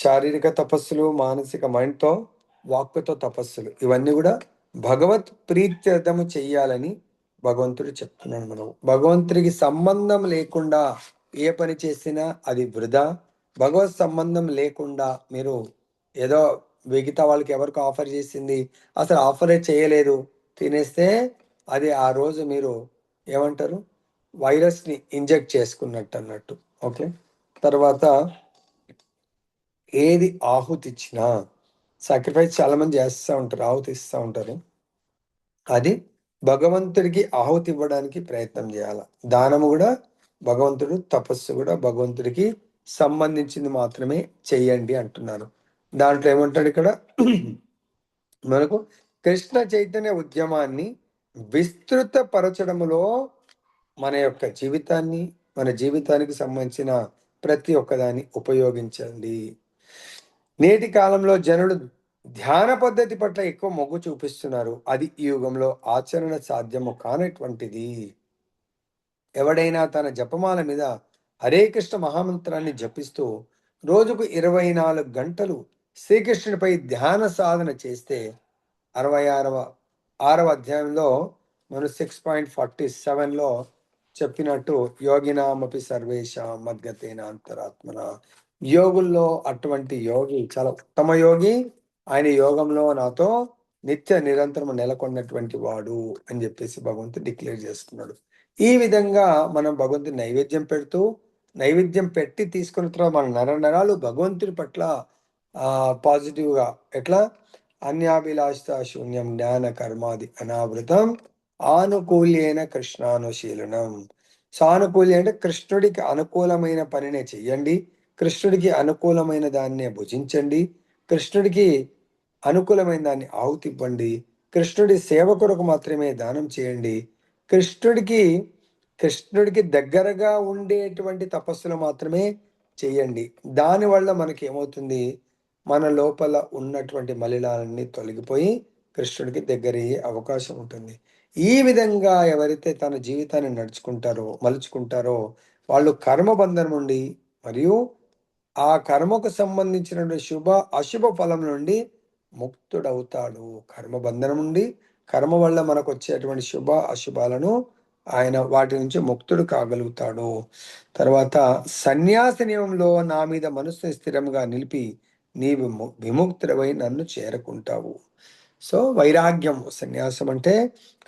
శారీరక తపస్సులు, మానసిక మైండ్తో, వాక్కుతో తపస్సులు, ఇవన్నీ కూడా భగవత్ ప్రీత్యర్థము చెయ్యాలని భగవంతుడు చెప్తున్నాడు. మనం భగవంతుడికి సంబంధం లేకుండా ఏ పని చేసినా అది వృధా. భగవత్ సంబంధం లేకుండా మీరు ఏదో మిగతా వాళ్ళకి ఎవరికి ఆఫర్ చేసింది అసలు ఆఫరే చేయలేదు తినేస్తే అది ఆ రోజు మీరు ఏమంటారు, వైరస్ని ఇంజెక్ట్ చేసుకున్నట్టు అన్నట్టు. ఓకే, తర్వాత ఏది ఆహుతి ఇచ్చినా, సాక్రిఫైస్ చాలా మంది చేస్తూ ఉంటారు, ఆహుతి ఇస్తూ ఉంటారు, అది భగవంతుడికి ఆహుతి ఇవ్వడానికి ప్రయత్నం చేయాలి. దానము కూడా భగవంతుడు, తపస్సు కూడా భగవంతుడికి సంబంధించింది మాత్రమే చెయ్యండి అంటున్నారు. దాంట్లో ఏమంటాడు ఇక్కడ మనకు కృష్ణ చైతన్య ఉద్యమాన్ని విస్తృతపరచడములో మన యొక్క జీవితాన్ని, మన జీవితానికి సంబంధించిన ప్రతి ఒక్కదాన్ని ఉపయోగించండి. నేటి కాలంలో జనులు ధ్యాన పద్ధతి పట్ల ఎక్కువ మొగ్గు చూపిస్తున్నారు. అది ఈ యుగంలో ఆచరణ సాధ్యము కానటువంటిది. ఎవడైనా తన జపమాల మీద హరే కృష్ణ మహామంత్రాన్ని జపిస్తూ రోజుకు 24 గంటలు శ్రీకృష్ణుడిపై ధ్యాన సాధన చేస్తే 66వ అధ్యాయంలో మనం 6.47లో చెప్పినట్టు యోగినామపి సర్వేష మద్గతేన అంతరాత్మన, యోగుల్లో అటువంటి యోగి చాలా ఉత్తమ యోగి, ఆయన యోగంలో నాతో నిత్య నిరంతరం నెలకొన్నటువంటి వాడు అని చెప్పేసి భగవంతుడు డిక్లేర్ చేస్తున్నాడు. ఈ విధంగా మనం భగవంతుని నైవేద్యం పెడుతూ, నైవేద్యం పెట్టి తీసుకున్న తర్వాత మన నరాలు భగవంతుడి పట్ల పాజిటివ్గా ఎట్లా అన్యాభిలాషిత శూన్యం జ్ఞాన కర్మాది అనావృతం ఆనుకూల్యైన కృష్ణానుశీలనం. సానుకూల్యం అంటే కృష్ణుడికి అనుకూలమైన పనినే చెయ్యండి, కృష్ణుడికి అనుకూలమైన దాన్నే భుజించండి, కృష్ణుడికి అనుకూలమైన దాన్ని ఆహుతి ఇవ్వండి, కృష్ణుడి సేవ కొరకు మాత్రమే దానం చేయండి, కృష్ణుడికి కృష్ణుడికి దగ్గరగా ఉండేటువంటి తపస్సులు మాత్రమే చేయండి. దానివల్ల మనకి ఏమవుతుంది, మన లోపల ఉన్నటువంటి మలినాలన్నీ తొలగిపోయి కృష్ణుడికి దగ్గరయ్యే అవకాశం ఉంటుంది. ఈ విధంగా ఎవరైతే తన జీవితాన్ని మలుచుకుంటారో వాళ్ళు కర్మబంధం నుండి మరియు ఆ కర్మకు సంబంధించినటువంటి శుభ అశుభ ఫలం నుండి ముక్తుడవుతాడు. కర్మబంధనం నుండి, కర్మ వల్ల మనకు వచ్చేటువంటి శుభ అశుభాలను ఆయన వాటి నుంచి ముక్తుడు కాగలుగుతాడు. తర్వాత సన్యాస నియమంలో నా మీద మనసుని స్థిరంగా నిలిపి నీవు విముక్తుడవై నన్ను చేరుకుంటావు. సో వైరాగ్యం, సన్యాసం అంటే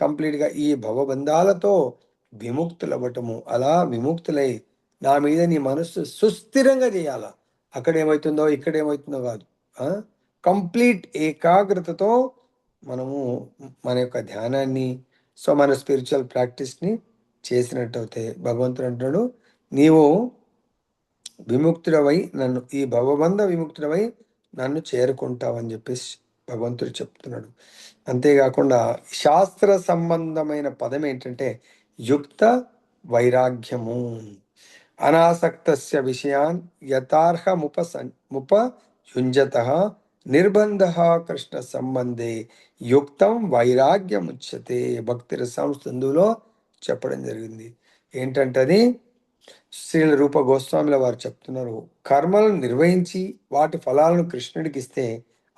కంప్లీట్గా ఈ భవబంధాలతో విముక్తులవ్వటము. అలా విముక్తులై నా మీద నీ మనస్సు సుస్థిరంగా చేయాల. అక్కడేమవుతుందో ఇక్కడేమవుతుందో కాదు, కంప్లీట్ ఏకాగ్రతతో మనము మన యొక్క ధ్యానాన్ని, సో మన స్పిరిచువల్ ప్రాక్టీస్ని చేసినట్టయితే భగవంతుడు అంటాడు, నీవు విముక్తుడవై నన్ను ఈ భవబంధ విముక్తుడవై నన్ను చేరుకుంటావని చెప్పేసి భగవంతుడు చెప్తున్నాడు. అంతేకాకుండా శాస్త్ర సంబంధమైన పదం ఏంటంటే యుక్త వైరాగ్యము. అనాసక్తస్య విషయాన్ యథార్హముపయుంజతః నిర్బంధః కృష్ణ సంబంధే యుక్తం వైరాగ్యముచ్యతే. భక్తి రసాంశందులో చెప్పడం జరిగింది. ఏంటంటే అది శ్రీల రూప గోస్వాముల వారు చెప్తున్నారు, కర్మలను నిర్వహించి వాటి ఫలాలను కృష్ణుడికి ఇస్తే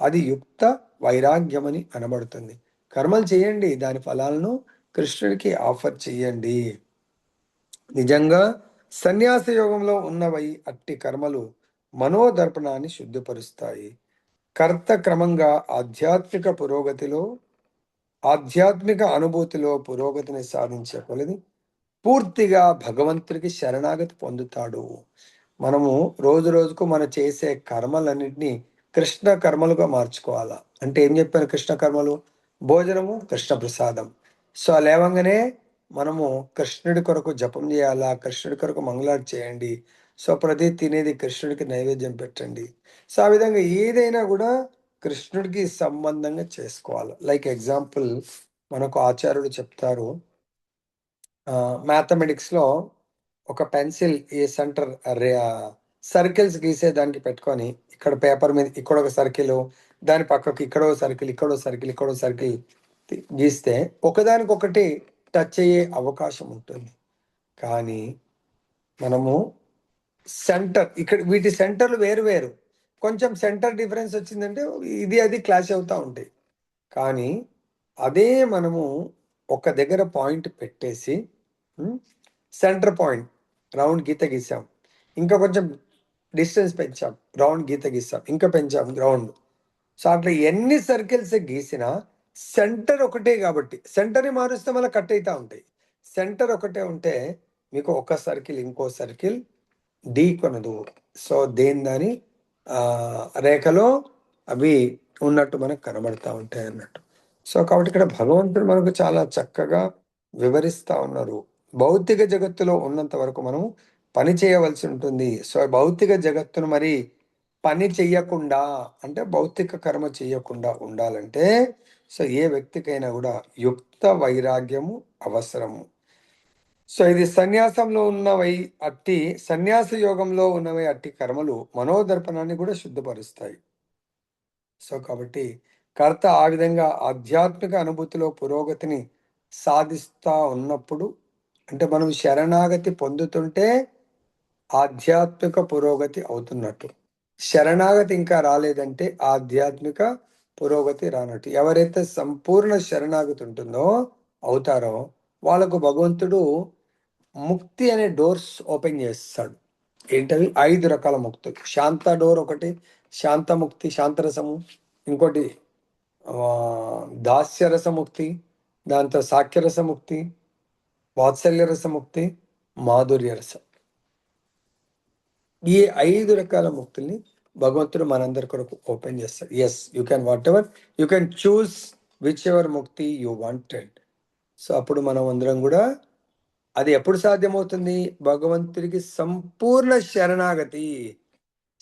అది యుక్త వైరాగ్యమని అనబడుతుంది. కర్మలు చేయండి, దాని ఫలాలను కృష్ణుడికి ఆఫర్ చేయండి. నిజంగా సన్యాస యోగంలో ఉన్నవై అట్టి కర్మలు మనోదర్పణాన్ని శుద్ధిపరుస్తాయి. కర్త క్రమంగా ఆధ్యాత్మిక అనుభూతిలో పురోగతిని సాధించే కొలది పూర్తిగా భగవంతుడికి శరణాగతి పొందుతాడు. మనము రోజు రోజుకు మనం చేసే కర్మలన్నింటినీ కృష్ణ కర్మలుగా మార్చుకోవాలా. అంటే ఏం చెప్పారు కృష్ణ కర్మలు? భోజనము కృష్ణ ప్రసాదం. సో లేవంగానే మనము కృష్ణుడి కొరకు జపం చేయాలా, కృష్ణుడి కొరకు మంగళార్తి చేయండి, సో ప్రతి తినేది కృష్ణుడికి నైవేద్యం పెట్టండి. సో ఆ విధంగా ఏదైనా కూడా కృష్ణుడికి సంబంధంగా చేసుకోవాలి. లైక్ ఎగ్జాంపుల్ మనకు ఆచార్యులు చెప్తారు, మ్యాథమెటిక్స్లో ఒక పెన్సిల్ ఈ సెంటర్ సర్కిల్స్ గీసేదానికి పెట్టుకొని ఇక్కడ పేపర్ మీద ఇక్కడ ఒక సర్కిల్, దాని పక్కకు ఇక్కడో సర్కిల్, ఇక్కడో సర్కిల్, ఇక్కడో సర్కిల్ గీస్తే ఒకదానికొకటి టచ్ అయ్యే అవకాశం ఉంటుంది. కానీ మనము సెంటర్ ఇక్కడ వీటి సెంటర్లు వేరు వేరు, కొంచెం సెంటర్ డిఫరెన్స్ వచ్చిందంటే ఇది అది క్లాష్ అవుతూ ఉంటాయి. కానీ అదే మనము ఒక దగ్గర పాయింట్ పెట్టేసి సెంటర్ పాయింట్ రౌండ్ గీత గీసాం, ఇంకా కొంచెం డిస్టెన్స్ పెంచాం, రౌండ్ గీత గీసాం, ఇంకా పెంచాం రౌండ్. సో అట్లా ఎన్ని సర్కిల్స్ గీసినా సెంటర్ ఒకటే కాబట్టి సెంటర్ని మారుస్తే మళ్ళీ కట్ అవుతూ ఉంటాయి. సెంటర్ ఒకటే ఉంటే మీకు ఒక సర్కిల్ ఇంకో సర్కిల్ ఢీ కొనదు. సో దాని రేఖలో అవి ఉన్నట్టు మనకు కనబడతా ఉంటాయి అన్నట్టు. సో కాబట్టి ఇక్కడ భగవంతుడు మనకు చాలా చక్కగా వివరిస్తా ఉన్నారు. భౌతిక జగత్తులో ఉన్నంత వరకు మనం పని చేయవలసి ఉంటుంది. సో భౌతిక జగత్తును మరి పని చెయ్యకుండా అంటే భౌతిక కర్మ చెయ్యకుండా ఉండాలంటే సో ఏ వ్యక్తికైనా కూడా యుక్త వైరాగ్యము అవసరము. సో ఇది సన్యాసంలో ఉన్నవై అట్టి సన్యాస యోగంలో ఉన్నవై అట్టి కర్మలు మనోదర్పణాన్ని కూడా శుద్ధపరుస్తాయి. సో కాబట్టి కర్త ఆ విధంగా ఆధ్యాత్మిక అనుభూతిలో పురోగతిని సాధిస్తా ఉన్నప్పుడు అంటే మనం శరణాగతి పొందుతుంటే ఆధ్యాత్మిక పురోగతి అవుతున్నట్టు. శరణాగతి ఇంకా రాలేదంటే ఆధ్యాత్మిక పురోగతి రానట్టు. ఎవరైతే సంపూర్ణ శరణాగతి ఉంటుందో అవుతారో వాళ్ళకు భగవంతుడు ముక్తి అనే డోర్స్ ఓపెన్ చేస్తాడు. ఏంటవి? 5 రకాల ముక్తులు. శాంత డోర్ ఒకటి, శాంతముక్తి శాంతరసము, ఇంకోటి దాస్యరసముక్తి, దాంతో సాఖ్యరసముక్తి, వాత్సల్య రసముక్తి, మాధుర్య రసం. ఈ 5 రకాల ముక్తుల్ని భగవంతుడు మనందరి కొరకు ఓపెన్ చేస్తాడు. Yes, you can whatever you can choose whichever ముక్తి యూ వాంటెడ్. సో అప్పుడు మనం అందరం కూడా అది ఎప్పుడు సాధ్యమవుతుంది? భగవంతుడికి సంపూర్ణ శరణాగతి.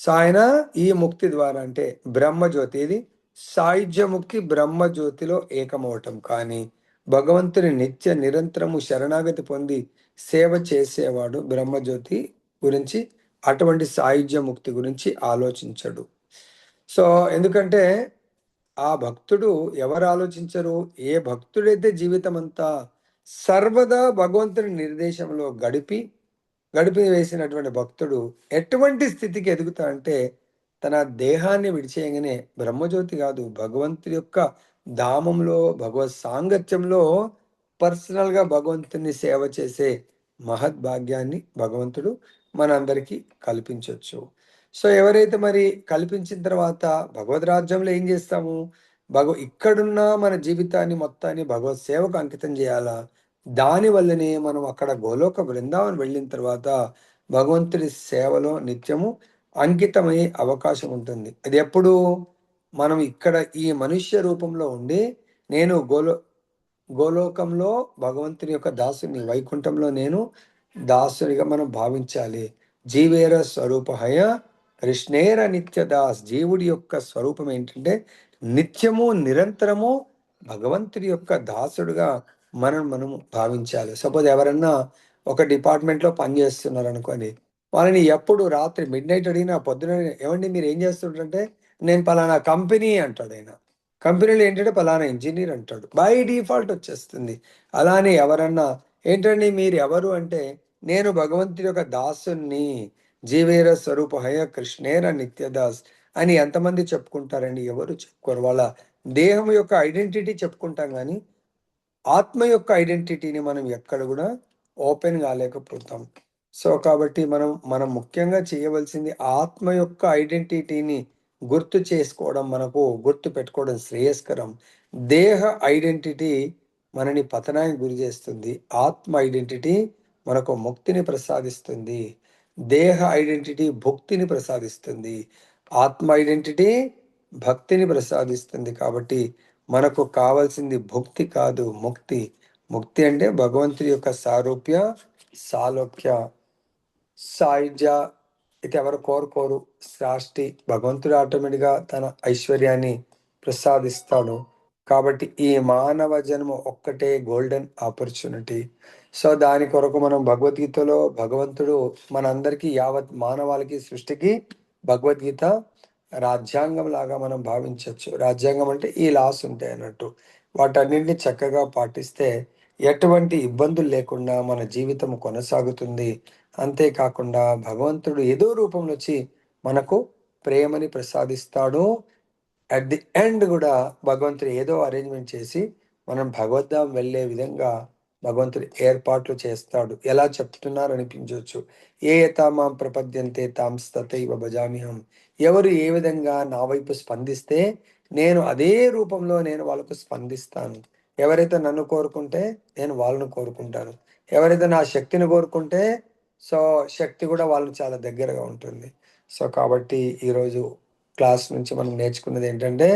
సో ఆయన ఈ ముక్తి ద్వారా అంటే బ్రహ్మజ్యోతి, ఇది సాయుధ్య ముక్తి బ్రహ్మజ్యోతిలో ఏకమవటం. కానీ భగవంతుని నిత్య నిరంతరము శరణాగతి పొంది సేవ చేసేవాడు బ్రహ్మజ్యోతి గురించి అటువంటి సాయుధ్య ముక్తి గురించి ఆలోచించడు. సో ఎందుకంటే ఆ భక్తుడు ఎవరు ఆలోచించరు? ఏ భక్తుడైతే జీవితం అంతా సర్వదా భగవంతుని నిర్దేశంలో గడిపి వేసినటువంటి భక్తుడు ఎటువంటి స్థితికి ఎదుగుతా అంటే తన దేహాన్ని విడిచేయగానే బ్రహ్మజ్యోతి కాదు, భగవంతుడి యొక్క ధామంలో భగవత్ సాంగత్యంలో పర్సనల్గా భగవంతుని సేవ చేసే మహద్భాగ్యాన్ని భగవంతుడు మనందరికీ కల్పించవచ్చు. సో ఎవరైతే మరి కల్పించిన తర్వాత భగవద్ రాజ్యంలో ఏం చేస్తాము? ఇక్కడున్న మన జీవితాన్ని మొత్తాన్ని భగవత్ సేవకు అంకితం చేయాలా? దానివల్లనే మనం అక్కడ గోలోక బృందావనం వెళ్ళిన తర్వాత భగవంతుడి సేవలో నిత్యము అంకితమయ్యే అవకాశం ఉంటుంది. అది ఎప్పుడు? మనం ఇక్కడ ఈ మనుష్య రూపంలో ఉండి నేను గోలోకంలో భగవంతుని యొక్క దాసుని, వైకుంఠంలో నేను దాసునిగా మనం భావించాలి. జీవేర స్వరూపహయ కృష్ణేర నిత్యదాస్. జీవుడి యొక్క స్వరూపం ఏంటంటే నిత్యము నిరంతరము భగవంతుడి యొక్క దాసుడుగా మనము భావించాలి. సపోజ్ ఎవరన్నా ఒక డిపార్ట్మెంట్లో పనిచేస్తున్నారు అనుకోని, వాళ్ళని ఎప్పుడు రాత్రి మిడ్ నైట్ అడిగినా పొద్దున ఏమండి మీరు ఏం చేస్తుంటారంటే నేను పలానా కంపెనీ అంటాడు ఆయన. కంపెనీలో ఏంటంటే పలానా ఇంజనీర్ అంటాడు. బై డిఫాల్ట్ వచ్చేస్తుంది. అలానే ఎవరన్నా ఏంటండి మీరు ఎవరు అంటే నేను భగవంతుడి యొక్క దాసుని, జీవేర స్వరూప హయ కృష్ణేర నిత్యదాస్ అని ఎంతమంది చెప్పుకుంటారండి? ఎవరు చెప్పుకోరు. వాళ్ళ దేహం యొక్క ఐడెంటిటీ చెప్పుకుంటాం కానీ ఆత్మ యొక్క ఐడెంటిటీని మనం ఎక్కడ కూడా ఓపెన్ కాలేకపోతాం. సో కాబట్టి మనం ముఖ్యంగా చేయవలసింది ఆత్మ యొక్క ఐడెంటిటీని గుర్తు చేసుకోవడం, మనకు గుర్తు పెట్టుకోవడం శ్రేయస్కరం. దేహ ఐడెంటిటీ మనని పతనానికి గురి చేస్తుంది. ఆత్మ ఐడెంటిటీ మనకు ముక్తిని ప్రసాదిస్తుంది. దేహ ఐడెంటిటీ భుక్తిని ప్రసాదిస్తుంది. ఆత్మ ఐడెంటిటీ భక్తిని ప్రసాదిస్తుంది. కాబట్టి మనకు కావాల్సింది భుక్తి కాదు, ముక్తి. ముక్తి అంటే భగవంతుడి యొక్క సారూప్య, సాలోక్య, సాయుధ్య. ఇది ఎవరు కోరుకోరు. శ్రాష్టి భగవంతుడు ఆటోమేటిక్గా తన ఐశ్వర్యాన్ని ప్రసాదిస్తాడు. కాబట్టి ఈ మానవ జన్మ ఒక్కటే గోల్డెన్ ఆపర్చునిటీ. సో దాని కొరకు మనం భగవద్గీతలో భగవంతుడు మనందరికీ యావత్ మానవాళికి సృష్టికి భగవద్గీత రాజ్యాంగం లాగా మనం భావించవచ్చు. రాజ్యాంగం అంటే ఈ లాస్ ఉంటాయి అన్నట్టు. వాటన్నింటిని చక్కగా పాటిస్తే ఎటువంటి ఇబ్బందులు లేకుండా మన జీవితం కొనసాగుతుంది. అంతేకాకుండా భగవంతుడు ఏదో రూపంలో వచ్చి మనకు ప్రేమని ప్రసాదిస్తాడు. అట్ ది ఎండ్ కూడా భగవంతుడు ఏదో అరేంజ్మెంట్ చేసి మనం భగవద్ధాం వెళ్ళే విధంగా భగవంతుడు ఏర్పాట్లు చేస్తాడు. ఎలా చెప్తున్నారు అనిపించవచ్చు. ఏ యథామాం ప్రపద్యంతే తాం తథైవ భజామ్యహం. ఎవరు ఏ విధంగా నా వైపు స్పందిస్తే నేను అదే రూపంలో నేను వాళ్ళకు స్పందిస్తాను. ఎవరైతే నన్ను కోరుకుంటే నేను వాళ్ళను కోరుకుంటాను. ఎవరైతే నా శక్తిని కోరుకుంటే సో శక్తి కూడా వాళ్ళని చాలా దగ్గరగా ఉంటుంది. సో కాబట్టి ఈరోజు క్లాస్ నుంచి మనం నేర్చుకున్నది ఏంటంటే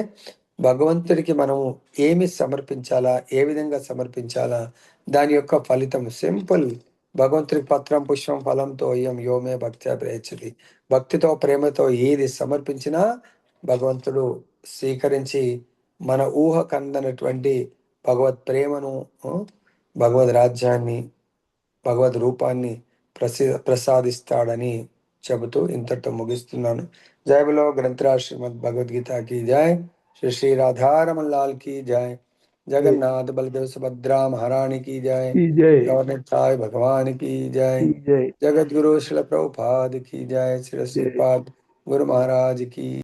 భగవంతుడికి మనము ఏమి సమర్పించాలా, ఏ విధంగా సమర్పించాలా, దాని యొక్క ఫలితం సింపుల్. భగవంతుడికి పత్రం పుష్పం ఫలంతో అయ్యం యోమే భక్త్యా ప్రయచ్చతి. భక్తితో ప్రేమతో ఏది సమర్పించినా భగవంతుడు స్వీకరించి మన ఊహ కందనటువంటి భగవత్ ప్రేమను, భగవద్ రాజ్యాన్ని, భగవద్ రూపాన్ని ప్రసాదిస్తాడని చెబుతూ ఇంతటితో ముగిస్తున్నాను. జై బలో గ్రంథరాజ్ శ్రీమద్ భగవద్గీతకి జై. श्री श्री राधारमन लाल की जय. जगन्नाथ बलदेव सुभद्रा महारानी की जय. की जय गौरनिताय भगवान की जय. की जय जगत गुरु श्रील प्रभुपाद की जय. श्री जय। श्रीपाद गुरु महाराज की